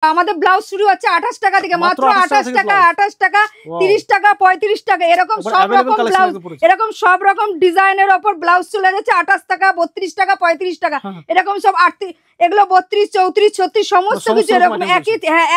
আমাদের ব্লাউজ শুরু হচ্ছে 28 টাকা থেকে, মাত্র 28 টাকা, 28 টাকা, 30 টাকা, 35 টাকা, এরকম সব রকম ব্লাউজ, এরকম সব রকম ডিজাইনের উপর ব্লাউজ চলে যাচ্ছে 28 টাকা, 32 টাকা, 35 টাকা, এরকম সব 38, এগুলো 32, 34, 36 সমস্ত কিছু এরকম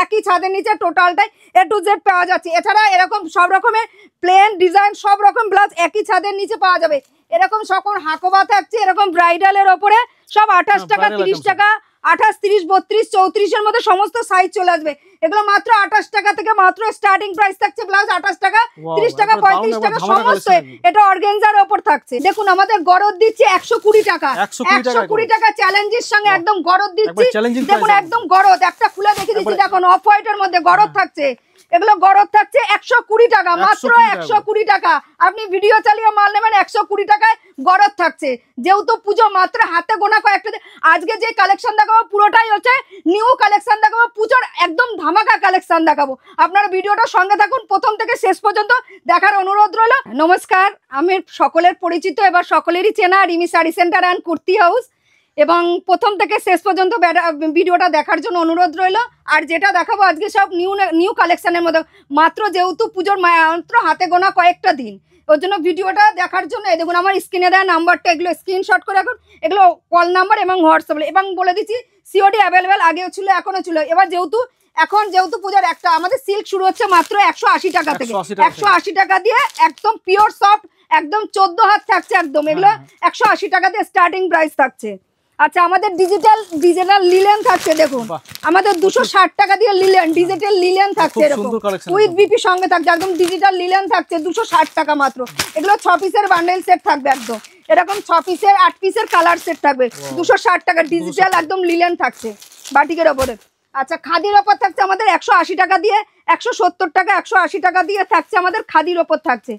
একই ছাদের নিচে টোটালটাই A to Z পাওয়া যাচ্ছে। এছাড়া এরকম সব রকমের প্লেন ডিজাইন সব রকম ব্লাউজ একই ছাদের নিচে পাওয়া যাবে। এরকম সকল হাকোবা থাকছে, এরকম ব্রাইডালের ওপরে সব 28 টাকা, 30 টাকা, 28, 30, 32, 34 এর মধ্যে সমস্ত সাইজ চলে আসবে। এগুলো মাত্র 28 টাকা থেকে মাত্র স্টার্টিং প্রাইস থাকছে। ব্লাউজ 28 টাকা, 30 টাকা, 35 টাকা সমস্ত, এটা অর্গানজার উপর থাকছে। দেখুন আমাদের গরদ দিচ্ছি 120 টাকা, 120 টাকা চ্যালেঞ্জের সঙ্গে একদম গরদ দিচ্ছি। দেখুন একদম গরদ, একটা খুলে দেখিয়ে দিচ্ছি, দেখুন অফ হোয়াইটের মধ্যে গরদ থাকছে। এগুলো গরদ থাকছে 120 টাকা, মাত্র 120 টাকা। আপনি ভিডিও চালিয়ে মাল নেবেন 120 টাকায় গরদ থাকছে। যেহেতু পুজো মাত্র হাতে গোনা কয়েকটা, আজকে যে কালেকশন দেখাবো পুরোটাই হচ্ছে নিউ কালেকশন দেখাবো, পুজোর একদম ধামাকা কালেকশন দেখাবো। আপনারা ভিডিওটা সঙ্গে থাকুন, প্রথম থেকে শেষ পর্যন্ত দেখার অনুরোধ রইল। নমস্কার, আমি সকলের পরিচিত এবার সকলেরই চেনা Rimi sari centre and kurti house, এবং প্রথম থেকে শেষ পর্যন্ত ভিডিওটা দেখার জন্য অনুরোধ রইল। আর যেটা দেখাবো আজকে সব নিউ কালেকশনের মধ্যে, মাত্র যেহেতু পুজোর মাত্র হাতে গোনা কয়েকটা দিন, ওর জন্য ভিডিওটা দেখার জন্য এই দেখুন আমার স্ক্রিনে দেওয়া নাম্বারটা, এগুলো স্ক্রিনশট করে রাখুন। এগুলো কল নাম্বার এবং হোয়াটসঅ্যাপ, এবং বলে দিচ্ছি সিওডি অ্যাভেলেবেল, আগেও ছিল এখনো ছিল। এবার যেহেতু পূজার একটা আমাদের সিল্ক শুরু হচ্ছে মাত্র 180 টাকা থেকে, 180 টাকা দিয়ে একদম পিওর সফট, একদম 14 হাত থাকছে একদম। এগুলো 180 টাকা দিয়ে স্টার্টিং প্রাইস থাকছে। আচ্ছা আমাদের ডিজিটাল লিলেন থাকছে, দেখুন আমাদের 260 টাকা দিয়ে লিলেন, ডিজিটাল লিলেন থাকছে এরকম উইথ বিপি সঙ্গে থাকছে, একদম ডিজিটাল লিলেন থাকছে 260 টাকা মাত্র। এগুলো 6 পিসের বান্ডেল সেট থাকবে, একদম এরকম 6 পিসের 8 পিসের কালার সেট থাকবে, 260 টাকা ডিজিটাল একদম লিলেন থাকছে বাটিকের ওপরে। আচ্ছা খাদির ওপর থাকছে আমাদের 180 টাকা দিয়ে, 170 টাকা, 180 টাকা দিয়ে থাকছে আমাদের খাদির ওপর থাকছে।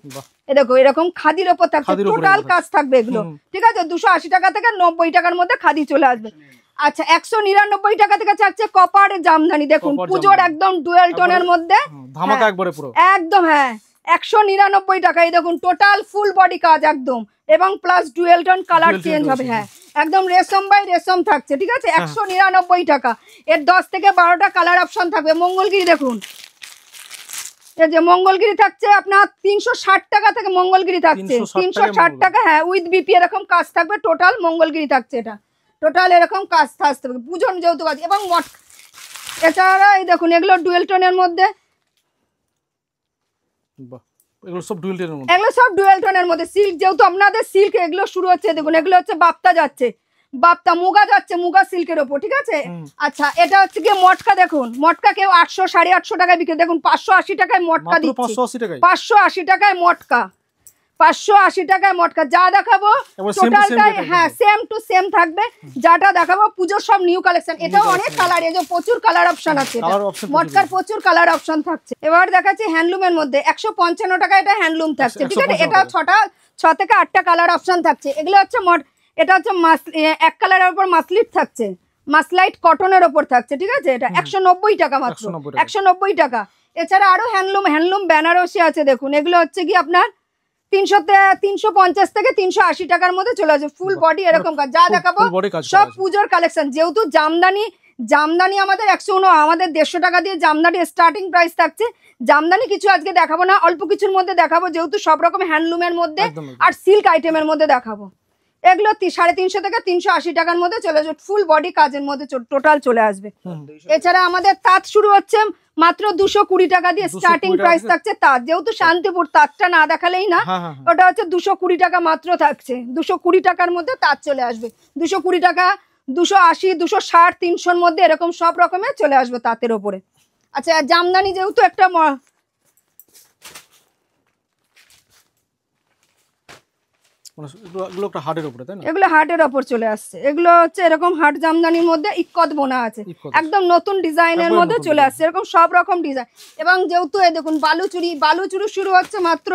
দেখো এরকম খাদির ওপর থাকছে, টোটাল কাজ থাকবে এগুলো, ঠিক আছে। 280 টাকা থেকে 90 টাকার মধ্যে খাদি চলে আসবে। আচ্ছা 199 টাকা থেকে থাকছে কপারের জামদানি, দেখুন পুজোর একদম ডুয়েল টোনের মধ্যে ধামাকা একবারে পুরো একদম, হ্যাঁ 199 টাকা। এই দেখুন টোটাল ফুল বডি কাজ একদম, এবং plus dual tone colour change হবে, হ্যাঁ একদম রেশম বাই রেশম থাকছে, ঠিক আছে। 199 টাকা, এর 10 থেকে 12টা কালার অপশন থাকবে। মঙ্গলগিরি দেখুন, এই যে মঙ্গলগিরি থাকছে আপনার 360 টাকা থেকে, মঙ্গলগিরি থাকছে 360 টাকা, হ্যাঁ উইথ বিপি এরকম কাজ থাকবে। টোটাল মঙ্গলগিরি থাকছে, এটা টোটাল এরকম কাজ থাকবে পুজোর যেহেতু কাজ, এবং এছাড়া এই দেখুন এগুলো ডুয়েল টোনের মধ্যে, এগুলো সব ডুয়েল টোনের মধ্যে সিল্ক, যেহেতু আপনাদের সিল্ক এগুলো শুরু হচ্ছে, দেখুন এগুলো হচ্ছে বাপ্তা যাচ্ছে, বাপ্তা মুগা যাচ্ছে, মুগা সিল্কের ওপর, ঠিক আছে। আচ্ছা এটা হচ্ছে গিয়ে মটকা, দেখুন মটকা কেউ 800, 850 টাকায় বিক্রি, দেখুন 580 টাকায় মটকা দিচ্ছে, 580 টাকায় মটকা, 580 টাকায় মটকা। যা দেখাবো টোটালটাই হ্যাঁ সেম টু সেম থাকবে, যাটা দেখাবো পুজোর সব নিউ কালেকশন। এটাও অনেক কালার, এই যে প্রচুর কালার অপশন আছে, মটকার প্রচুর কালার অপশন থাকছে। এবার দেখাচ্ছি হ্যান্ডলুমের মধ্যে 155 টাকা, এটা হ্যান্ডলুম থাকছে, ঠিক আছে। এটা 6 থেকে 8টা কালার অপশন থাকছে। এগুলো হচ্ছে এটা হচ্ছে এক কালারের উপর মাসলিট থাকছে, মাসলাইট কটনের ওপর থাকছে, ঠিক আছে। এটা 190 টাকা মাত্র, 190 টাকা। এছাড়া আরো হ্যান্ডলুম বেনারসি আছে, দেখুন এগুলো হচ্ছে কি আপনার 350 থেকে 380 টাকার মধ্যে চলে আসে, ফুল বডি এরকম কাজ। যা দেখাবো সব পুজোর কালেকশন, যেহেতু জামদানি আমাদের 109, আমাদের 150 টাকা দিয়ে জামদানি স্টার্টিং প্রাইস থাকছে। জামদানি কিছু আজকে দেখাবো না, অল্প কিছুর মধ্যে দেখাবো, যেহেতু সব রকম হ্যান্ডলুমের মধ্যে আর সিল্ক আইটেমের মধ্যে দেখাবো। এগুলো 350 থেকে 380 টাকার মধ্যে চলে আসবে, ফুল বডি কাজের মধ্যে টোটাল চলে আসবে। এছাড়া আমাদের তাঁত শুরু হচ্ছে মাত্র 220 টাকা দিয়ে স্টার্টিং প্রাইস থাকছে। তাঁত যেহেতু শান্তিপুর, তাঁতটা না দেখালেই না, ওটা হচ্ছে 220 টাকা মাত্র থাকছে। 220 টাকার মধ্যে তাঁত চলে আসবে, 220 টাকা, 280, 260, 300-র মধ্যে এরকম সব রকমের চলে আসবে তাঁতের ওপরে। আচ্ছা জামদানি যেহেতু একটা এগুলো হার্টের ওপর চলে আসছে, এগুলো হচ্ছে এরকম হার্ট জামদানির মধ্যে ইক্কত বোনা আছে, একদম নতুন ডিজাইনের মধ্যে চলে আসছে, এরকম সব রকম ডিজাইন। এবং যেহেতু এই দেখুন বালুচুরি শুরু হচ্ছে মাত্র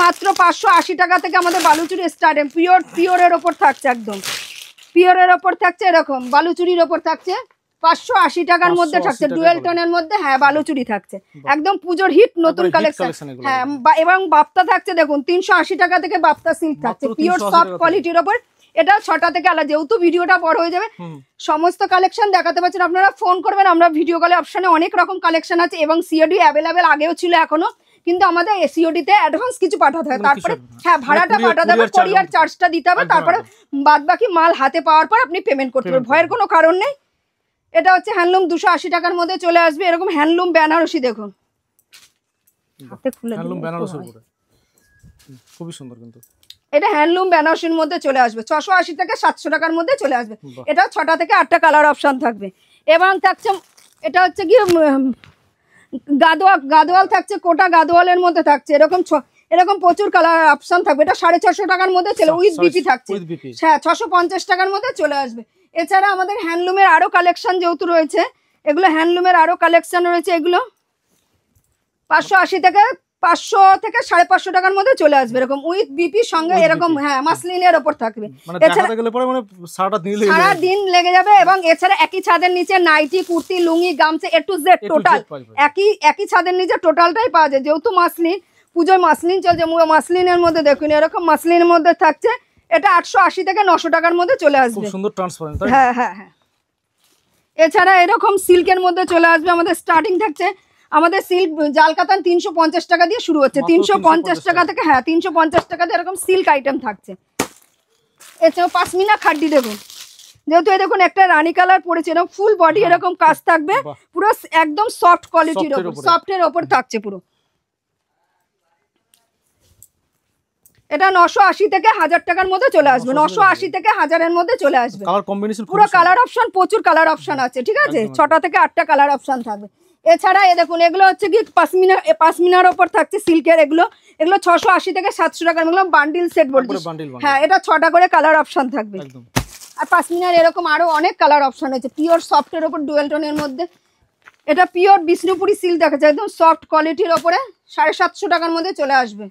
580 টাকা থেকে আমাদের বালুচুরি স্টার্ট, পিওরের ওপর থাকছে, একদম পিওরের ওপর থাকছে, এরকম বালুচুরির ওপর থাকছে 580 টাকার মধ্যে থাকছে, ডুয়েল টোনের মধ্যে, হ্যাঁ বালুচুরি থাকছে, একদম পুজোর হিট নতুন কালেকশন। হ্যাঁ এবং বাপ্তা থাকছে, দেখুন 380 টাকা থেকে বাপ্তা সিল্ক থাকছে, পিওর সফট কোয়ালিটির ওপর এটা 6টা থেকে আলাদা, যেহেতু ভিডিওটা বড় হয়ে যাবে সমস্ত কালেকশন দেখাতে পারছেন। আপনারা ফোন করবেন, আমরা ভিডিও কলে অপশনে অনেক রকম কালেকশন আছে এবং সিওডি অ্যাভেলেবেল আগেও ছিল এখনো, কিন্তু আমাদের সিওডি তে অ্যাডভান্স কিছু পাঠাতে হয়, তারপরে হ্যাঁ ভাড়াটা পাঠাতে হবে, কোরিয়ার চার্জটা দিতে হবে, তারপরে বাদ বাকি মাল হাতে পাওয়ার পর আপনি পেমেন্ট করতে পারবেন, ভয়ের কোনো কারণ নেই। এটা হচ্ছে হ্যান্ডলুম 280 টাকার মধ্যে চলে আসবে। এরকম হ্যান্ডলুম বেনারসি দেখুন, হাতে খুলে হ্যান্ডলুম বেনারসির উপরে খুবই সুন্দর, কিন্তু এটা হ্যান্ডলুম বেনারসির মধ্যে চলে আসবে 680 থেকে 700 টাকার মধ্যে চলে আসবে। এটা 6টা থেকে 8টা কালার অপশন থাকবে এবং থাকছে এটা হচ্ছে কি গাদোয়াল থাকছে, কোটা গাদোয়ালের মধ্যে থাকছে, এরকম প্রচুর কালার অপশন থাকবে। এটা 650 টাকার মধ্যে চলে উইথ বিপি থাকছে, হ্যাঁ 650 টাকার মধ্যে চলে আসবে। এছাড়া আমাদের হ্যান্ডলুমের আরো কালেকশন যেহেতু রয়েছে, এগুলো হ্যান্ডলুমের আরো কালেকশন রয়েছে, এগুলো 580 থেকে 500 থেকে 550 টাকার মধ্যে চলে আসবে, এরকম উইথ বিপির সঙ্গে এরকম হ্যাঁ মাসলিনের ওপর থাকবে। সারা দিন লেগে যাবে এবং এছাড়া একই ছাদের নিচে নাইটি, কুর্তি, লুঙ্গি, গামছা A to Z টোটাল একই ছাদের নিচে টোটালটাই পাওয়া যায়। যেহেতু মাসলিন, পুজোয় মাসলিন চলছে, মাসলিনের মধ্যে দেখুন এরকম মাসলিনের মধ্যে থাকছে। এটা 880 থেকে 900 টাকার মধ্যে চলে আসবে, সুন্দর ট্রান্সপারেন্ট। হ্যাঁ হ্যাঁ হ্যাঁ। এছাড়া এরকম সিল্কের মধ্যে চলে আসবে, আমাদের স্টার্টিং থাকছে আমাদের সিল্ক জাল কাতান 350 টাকা দিয়ে শুরু হচ্ছে, 350 টাকা থেকে হ্যাঁ 350 টাকা দিয়ে এরকম সিল্ক আইটেম থাকছে। এছাড়াও পাশমিনা খাড্ডি দেখুন, যেহেতু এই দেখুন একটা রানী কালার পড়েছে, এরকম ফুল বডি এরকম কাজ থাকবে, পুরো একদম সফট কোয়ালিটির উপর, সফটের ওপর থাকছে পুরো। এটা 980 থেকে 1000 টাকার মধ্যে চলে আসবে, 980 থেকে 1000-এর মধ্যে চলে আসবে। কালার কম্বিনেশন পুরো কালার অপশন, প্রচুর কালার অপশন আছে, ঠিক আছে 6টা থেকে 8টা কালার অপশন থাকবে। এছাড়া এ দেখুন এগুলো হচ্ছে কি পাশমিনার ওপর থাকছে সিল্কের, এগুলো 680 থেকে 700 টাকার, এগুলো বান্ডিল সেট বলছি, হ্যাঁ এটা 6টা করে কালার অপশন থাকবে। আর পাশমিনার এরকম আরো অনেক কালার অপশন আছে, পিওর সফটের ওপর ডুয়েল টোনের মধ্যে। এটা পিওর বিষ্ণুপুরি সিল্ক দেখা যায়, একদম সফট কোয়ালিটির ওপরে 750 টাকার মধ্যে চলে আসবে,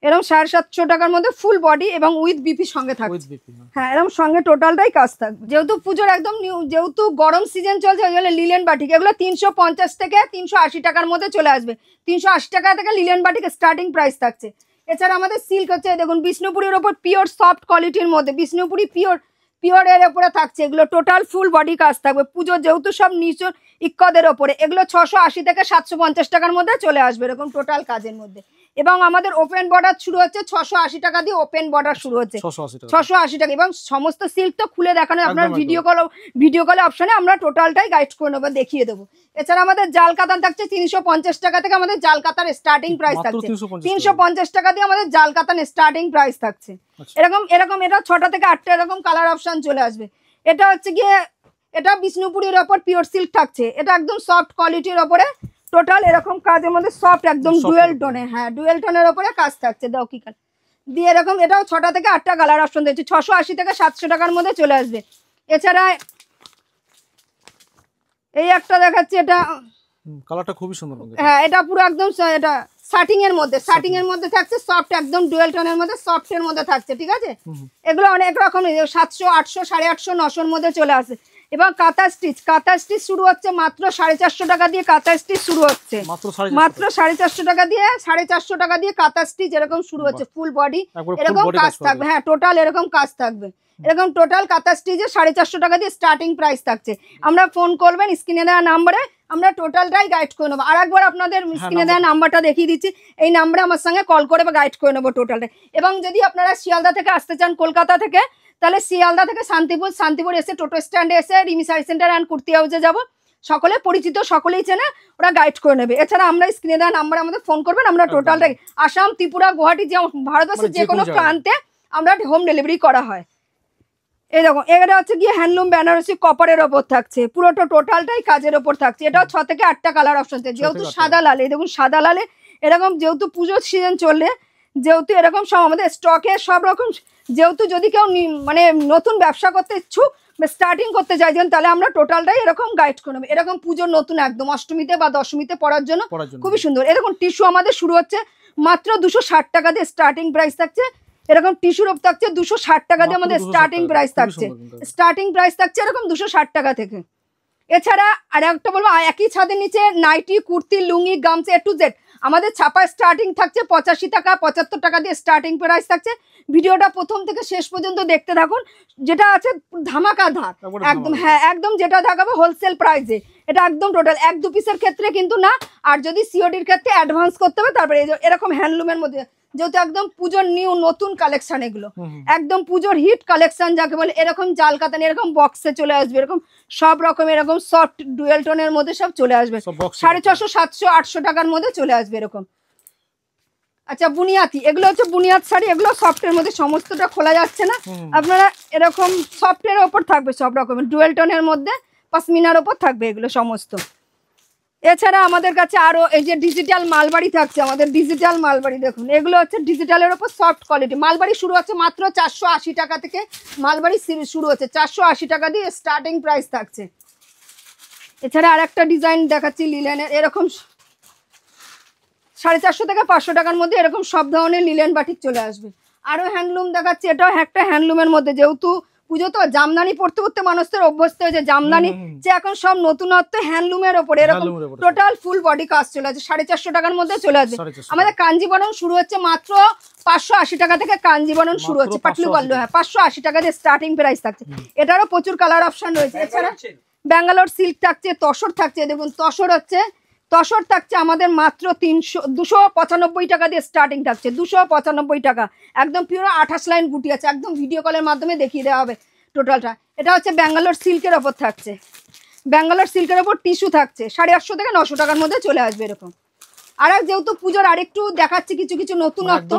এরকম 750 টাকার মধ্যে ফুল বডি এবং উইথ বিপি সঙ্গে থাকবে, হ্যাঁ এরকম সঙ্গে টোটালটাই কাজ থাকবে। যেহেতু পুজোর একদম যেহেতু গরম সিজন চলছে, ওই জন্য লিলেন বাটিক এগুলো 350 থেকে 380 টাকার মধ্যে চলে আসবে, 380 টাকা থেকে লিলেন বাটিক স্টার্টিং প্রাইস থাকছে। এছাড়া আমাদের সিল্ক হচ্ছে দেখুন বিষ্ণুপুরির ওপর পিওর সফট কোয়ালিটির মধ্যে, বিষ্ণুপুরি পিওর এর ওপরে থাকছে, এগুলো টোটাল ফুল বডি কাজ থাকবে। পুজোর যেহেতু সব নিচের ইক্কদের ওপরে, এগুলো 680 থেকে 750 টাকার মধ্যে চলে আসবে, এরকম টোটাল কাজের মধ্যে। এবং আমাদের ওপেন বর্ডার শুরু হচ্ছে 680 টাকা দিয়ে, ওপেন বর্ডার শুরু হচ্ছে 680 টাকা, এবং সমস্ত সিল্ক তো খুলে দেখানো, আপনার ভিডিও কলে অপশনে আমরা টোটালটাই গাইড করে নেবো, দেখিয়ে দেবো। এছাড়া আমাদের জাল কাতান থাকছে 350 টাকা থেকে, আমাদের জাল কাতান স্টার্টিং প্রাইস থাকছে 350 টাকা দিয়ে, আমাদের জাল কাতান স্টার্টিং প্রাইস থাকছে। এরকম এটা 6টা থেকে 8টা এরকম কালার অপশন চলে আসবে। এটা হচ্ছে গিয়ে এটা বিষ্ণুপুরির ওপর পিওর সিল্ক থাকছে, এটা একদম সফট কোয়ালিটির ওপরে টোটাল এরকম কাজের মধ্যে সফট একদম ডুয়েল টোনে, হ্যাঁ ডুয়েল টোনের ওপরে কাজ থাকছে। দাও কি কালার দিয়ে এরকম, এটাও 6টা থেকে 8টা কালার অপশন দিয়েছে, 680 থেকে 700 টাকার মধ্যে চলে আসবে। এছাড়া এই একটা দেখাচ্ছি, এটা কালারটা খুবই সুন্দর, হ্যাঁ এটা পুরো একদম এটা শার্টিং এর মধ্যে থাকছে, সফট একদম ডুয়েল টোনের মধ্যে, সফটের মধ্যে থাকছে, ঠিক আছে। এগুলো অনেক রকম 700, 800, 850, 900-র মধ্যে চলে আসে। এবং কাঁথা স্টিচ শুরু হচ্ছে মাত্র 450 টাকা দিয়ে, কাঁথা স্টিচ শুরু হচ্ছে মাত্র 450 টাকা দিয়ে, 450 টাকা দিয়ে কাঁথা স্টিচ এরকম শুরু হচ্ছে, ফুল বডি এরকম কাজ থাকবে, হ্যাঁ টোটাল এরকম কাজ থাকবে, এরকম টোটাল কাঁথা স্টিচে 450 টাকা দিয়ে স্টার্টিং প্রাইস থাকছে। আমরা ফোন করবেন স্ক্রিনে দেওয়া নাম্বারে, আমরা টোটালটাই গাইড করে নেবো। আর একবার আপনাদের স্ক্রিনে দেওয়া নাম্বারটা দেখিয়ে দিচ্ছি, এই নাম্বারে আমার সঙ্গে কল করে বা গাইড করে নেবো টোটালটা। এবং যদি আপনারা শিয়ালদা থেকে আসতে চান কলকাতা থেকে, তাহলে শিয়ালদা থেকে শান্তিপুর এসে টোটো স্ট্যান্ডে এসে রিমি শাড়ি সেন্টার অ্যান্ড কুর্তি হাউসে যাবো, সকলে পরিচিত, সকলেই চেনে, ওরা গাইড করে নেবে। এছাড়া আমরা স্ক্রিনে দেওয়া নাম্বারে আমাদের ফোন করবেন, আমরা টোটালটাই আসাম, ত্রিপুরা, গুয়াহাটি, যে ভারতবর্ষের যে কোনো প্রান্তে আমরা হোম ডেলিভারি করা হয়। এই দেখো এটা হচ্ছে গিয়ে হ্যান্ডলুম বেনারসি কপারের ওপর থাকছে, পুরোটা টোটালটাই কাজের ওপর থাকছে। এটাও 6 থেকে 8টা কালার অপশন থাকছে, যেহেতু সাদা লালে, দেখুন সাদা লালে এরকম, যেহেতু পুজোর সিজন চললে, যেহেতু এরকম সব আমাদের স্টকে সব রকম, যেহেতু যদি কেউ মানে নতুন ব্যবসা করতে ইচ্ছুক, স্টার্টিং করতে চাইছেন, তাহলে আমরা টোটালটাই এরকম গাইড করে নেবো। এরকম পুজোর নতুন একদম অষ্টমীতে বা দশমীতে পরার জন্য খুবই সুন্দর। এরকম টিস্যু আমাদের শুরু হচ্ছে মাত্র 260 টাকা দিয়ে, স্টার্টিং প্রাইস থাকছে। এরকম টিস্যুর ওপর থাকছে 260 টাকা দিয়ে, আমাদের স্টার্টিং প্রাইস থাকছে এরকম 260 টাকা থেকে। এছাড়া আর একটা বলবো, একই ছাদের নিচে নাইটি, কুর্তি, লুঙ্গি, গামছা A to Z আমাদের ছাপা স্টার্টিং থাকছে 85 টাকা 75 টাকা দিয়ে স্টার্টিং প্রাইস থাকছে। ভিডিওটা প্রথম থেকে শেষ পর্যন্ত দেখতে থাকুন, যেটা আছে ধামাকাধার একদম। হ্যাঁ একদম, যেটা দেখাবো হোলসেল প্রাইসে, এটা একদম টোটাল 1-2 পিসের ক্ষেত্রে কিন্তু না। আর যদি সিওডির ক্ষেত্রে অ্যাডভান্স করতে হবে তারপরে এরকম হ্যান্ডলুমের মধ্যে, যেহেতু একদম পুজোর নিউ নতুন কালেকশন, এগুলো একদম পুজোর হিট কালেকশন যাকে বলে। এরকম জাল কাতান এরকম বক্সে চলে আসবে, এরকম সব রকম এরকম সফট ডুয়েল টোনের মধ্যে সব চলে আসবে 650, 700, 800 টাকার মধ্যে চলে আসবে এরকম। আচ্ছা বুনিয়াদি, এগুলো হচ্ছে বুনিয়াদ শাড়ি, এগুলো সফটের মধ্যে, সমস্তটা খোলা যাচ্ছে না। আপনারা এরকম সফটের ওপর থাকবে সব রকমের ডুয়েল টোনের মধ্যে, পাশমিনার ওপর থাকবে এগুলো সমস্ত। এছাড়া আমাদের কাছে আরো এই যে ডিজিটাল মালবাড়ি থাকছে, আমাদের ডিজিটাল মালবাড়ি দেখুন, এগুলো হচ্ছে ডিজিটালের ওপর সফট কোয়ালিটি। মালবাড়ি শুরু হচ্ছে মাত্র 480 টাকা থেকে, মালবাড়ি শুরু হচ্ছে 480 টাকা দিয়ে স্টার্টিং প্রাইস থাকছে। এছাড়া আর একটা ডিজাইন দেখাচ্ছি লিলেনের, এরকম 450 থেকে 500 টাকার মধ্যে এরকম সব ধরনের লিলেন বাটিক চলে আসবে। আরো হ্যান্ডলুম দেখাচ্ছি, এটাও একটা হ্যান্ডলুমের মধ্যে, যেহেতু পুজো তো জামদানি পড়তে পড়তে মানুষদের অভ্যস্ত হয়েছে, জামদানি যে এখন সব নতুনত্ব হ্যান্ডলুমের ওপরে এরকম টোটাল ফুল বডি কাজ চলে আসে 450 টাকার মধ্যে চলে আসবে। আমাদের কাঞ্জিবরণ শুরু হচ্ছে মাত্র 580 টাকা থেকে, কাঞ্জিবরণ শুরু হচ্ছে পাটলু পাল্লু, হ্যাঁ 580 টাকা দিয়ে স্টার্টিং প্রাইস থাকছে। এটারও প্রচুর কালার অপশন রয়েছে। এছাড়া ব্যাঙ্গালোর সিল্ক থাকছে, তসর থাকছে, দেখুন তসর থাকছে আমাদের মাত্র 295 টাকা দিয়ে স্টার্টিং থাকছে, 295 টাকা, একদম পিওর 28 লাইন গুটি আছে, একদম ভিডিও কলের মাধ্যমে দেখিয়ে দেওয়া হবে টোটালটা। এটা হচ্ছে ব্যাঙ্গালোর সিল্কের ওপর থাকছে, ব্যাঙ্গালোর সিল্কের ওপর টিস্যু থাকছে 850 থেকে 900 টাকার মধ্যে চলে আসবে এরকম। আর যেহেতু পুজোর আরেকটু দেখাচ্ছি কিছু কিছু নতুনত্ব,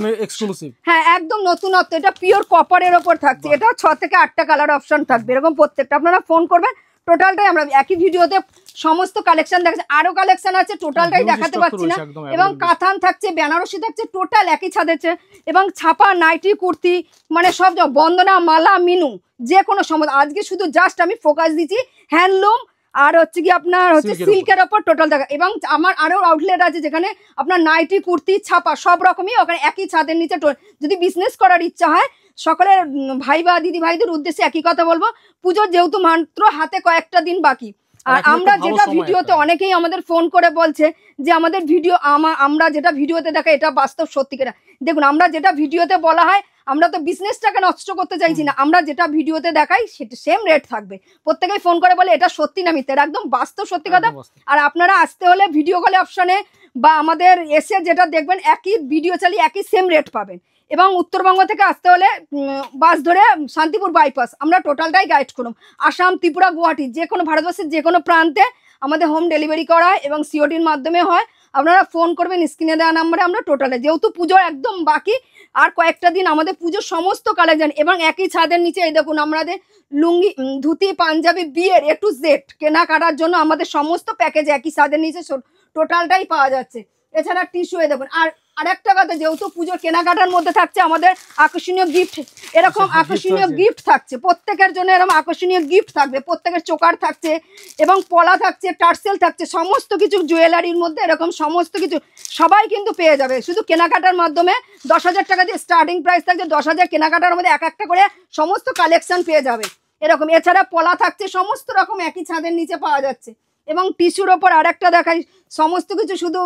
হ্যাঁ একদম নতুনত্ব, এটা পিওর কপারের ওপর থাকছে, এটা 6 থেকে 8টা কালার অপশন থাকবে এরকম প্রত্যেকটা। আপনারা ফোন করবেন, টোটালটাই আমরা একই ভিডিওতে সমস্ত কালেকশন দেখাচ্ছি, আরো কালেকশন আছে টোটালটাই দেখাতে পাচ্ছি না। এবং কাতান থাকছে, বেনারসি থাকছে, টোটাল একই ছাদেছে, এবং ছাপা নাইটি কুর্তি, মানে সব বন্দনা মালা মিনু যে কোনো সময়। আজকে শুধু জাস্ট আমি ফোকাস দিচ্ছি হ্যান্ডলুম আর হচ্ছে কি আপনার হচ্ছে সিল্কের ওপর টোটাল দেখা। এবং আমার আরো আউটলেট আছে যেখানে আপনার নাইটি কুর্তি ছাপা সব রকমই ওখানে একই ছাদের নিচে। যদি বিজনেস করার ইচ্ছা হয়, সকলের ভাই বা দিদি ভাইদের উদ্দেশ্যে একই কথা বলবো, পুজোর যেহেতু মাত্র হাতে কয়েকটা দিন বাকি, আর আমরা যেটা ভিডিওতে অনেকেই আমাদের ফোন করে বলছে যে আমাদের ভিডিও আমরা যেটা ভিডিওতে দেখা এটা বাস্তব সত্যিকার। দেখুন আমরা যেটা ভিডিওতে বলা হয়, আমরা তো বিজনেসটাকে নষ্ট করতে চাইছি না, আমরা যেটা ভিডিওতে দেখাই সেটা সেম রেট থাকবে। প্রত্যেকেই ফোন করে বলে এটা সত্যি না মিথ্যা, এটা একদম বাস্তব সত্যি কথা। আর আপনারা আসতে হলে ভিডিও কলে অপশনে বা আমাদের এসে যেটা দেখবেন একই ভিডিও চালিয়ে একই সেম রেট পাবেন। এবং উত্তরবঙ্গ থেকে আসতে হলে বাস ধরে শান্তিপুর বাইপাস আমরা টোটালটাই গাইড করুন। আসাম, ত্রিপুরা, গুয়াহাটি যে কোনো ভারতবর্ষের যে কোনো প্রান্তে আমাদের হোম ডেলিভারি করা হয় এবং সিওডির মাধ্যমে হয়। আপনারা ফোন করবেন স্ক্রিনে দেওয়া নাম্বারে। আমরা টোটালে যেহেতু পুজো একদম বাকি, আর কয়েকটা দিন আমাদের পুজোর সমস্ত কালেকশন, এবং একই ছাদের নিচে এই দেখুন আমাদের লুঙ্গি, ধুতি, পাঞ্জাবি, বিয়ের A to Z কেনাকাটার জন্য আমাদের সমস্ত প্যাকেজ একই ছাদের নিচে টোটালটাই পাওয়া যাচ্ছে। এছাড়া টিস্যু দেখুন। আর আরেকটা কথা, যেহেতু পুজোর কেনাকাটার মধ্যে থাকছে আমাদের আকর্ষণীয় গিফট, এরকম আকর্ষণীয় গিফট থাকছে প্রত্যেকের জন্য, এরকম আকর্ষণীয় গিফট থাকবে প্রত্যেকের, চোকার থাকছে এবং পলা থাকছে, টার্সেল থাকছে, সমস্ত কিছু জুয়েলারির মধ্যে এরকম সমস্ত কিছু সবাই কিন্তু পেয়ে যাবে। শুধু কেনাকাটার মাধ্যমে 10,000 টাকা দিয়ে স্টার্টিং প্রাইস থাকছে, 10,000 কেনাকাটার মধ্যে এক একটা করে সমস্ত কালেকশন পেয়ে যাবে এরকম। এছাড়া পলা থাকছে, সমস্ত রকম একই ছাদের নিচে পাওয়া যাচ্ছে। এবং টিস্যুর ওপর আরেকটা দেখাই, সমস্ত কিছু শুধু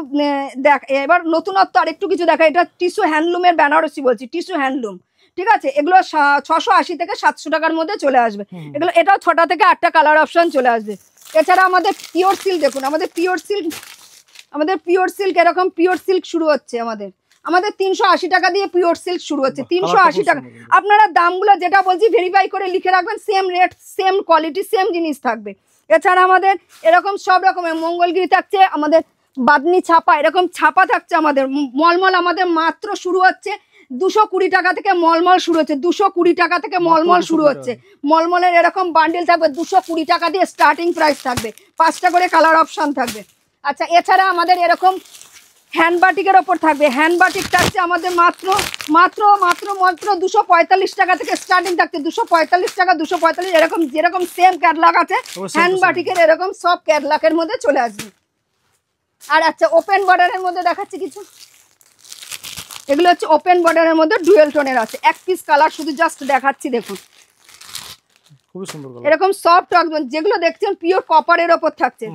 দেখ এবার নতুনত্ব আরেকটু কিছু দেখাই। এটা টিস্যু হ্যান্ডলুমের বেনারসি বলছি, টিস্যু হ্যান্ডলুম, ঠিক আছে। এগুলো 680 থেকে 700 টাকার মধ্যে চলে আসবে এগুলো। এটাও 6টা থেকে 8টা কালার অপশন চলে আসবে। এছাড়া আমাদের পিওর সিল্ক দেখুন, আমাদের পিওর সিল্ক এরকম পিওর সিল্ক শুরু হচ্ছে আমাদের 380 টাকা দিয়ে পিওর সিল্ক শুরু হচ্ছে, 380 টাকা। আপনারা দামগুলো যেটা বলছি ভেরিফাই করে লিখে রাখবেন, same rate same quality same জিনিস থাকবে। এছাড়া আমাদের এরকম সব রকমের মঙ্গলগিরি থাকছে, আমাদের বাদনি ছাপা, এরকম ছাপা থাকছে আমাদের। মলমল আমাদের মাত্র শুরু হচ্ছে 220 টাকা থেকে, মলমল শুরু হচ্ছে 220 টাকা থেকে, মলমল শুরু হচ্ছে। মলমলের এরকম বান্ডেল থাকবে 220 টাকা দিয়ে স্টার্টিং প্রাইস থাকবে, 5টা করে কালার অপশন থাকবে। আচ্ছা এছাড়া আমাদের এরকম হ্যান্ড বাটিকের ওপর থাকবে, হ্যান্ড বাটিক থাকছে আমাদের মাত্র মাত্র মাত্র মাত্র 245 টাকা থেকে স্টার্টিং থাকছে, 245 টাকা, 245 এরকম, যেরকম সেম ক্যাটলগ আছে হ্যান্ড বাটিকের এরকম সব ক্যাটলগের মধ্যে চলে আসবে। আর আচ্ছা ওপেন বর্ডারের মধ্যে দেখাচ্ছি কিছু, এগুলো হচ্ছে ওপেন বর্ডারের মধ্যে ডুয়েল টোনের আছে, এক পিস কালার শুধু জাস্ট দেখাচ্ছি দেখুন, খুবই সুন্দর এরকম সফট, যেগুলো দেখছেন পিওর কপারের ওপর থাকছে।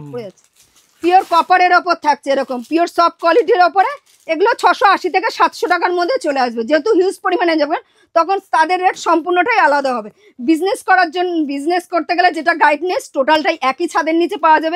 পিওর কপারের ওপর থাকছে, এরকম পিওর সফট কোয়ালিটির ওপরে। এগুলো 680 থেকে 700 টাকার মধ্যে চলে আসবে। যেহেতু হিউজ পরিমাণে যাবেন তখন তাদের রেট সম্পূর্ণটাই আলাদা হবে। বিজনেস করার জন্য, বিজনেস করতে গেলে যেটা গাইডনেস টোটালটাই একই ছাদের নিচে পাওয়া যাবে।